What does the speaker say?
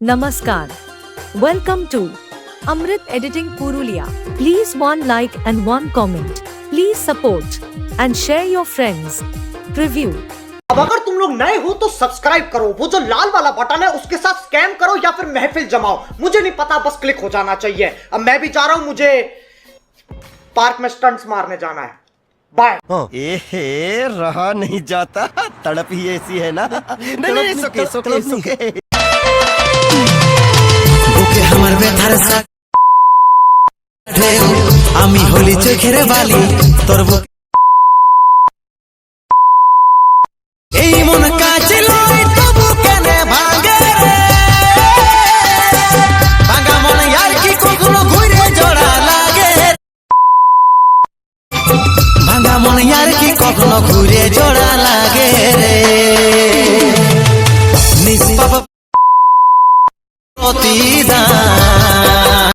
Namaskar. Welcome to Amrit Editing Purulia. Please one like and one comment. Please support and share your friends. Preview. अब अगर तुम लोग नए हो तो सब्सक्राइब करो, वो जो लाल वाला बटन है उसके साथ स्कैम करो या फिर महफिल जमाओ, मुझे नहीं पता, बस क्लिक हो जाना चाहिए। अब मैं भी जा रहा हूं, मुझे पार्क में स्टंट्स मारने जाना है। बाय। रहा नहीं जाता, तड़प ही ऐसी है ना। नहीं सुके বুকে আমার ব্যথার সাক আমি হলি চোখের বালি তোর বুক এই মন কাছে লই তবু কেনে ভাঙে রে ভাঙা মন यार কি কখনো ঘুরে জোড়া লাগে ভাঙা মন यार কি কখনো ঘুরে জোড়া লাগে রে নিষ্পাপ প্রতিদান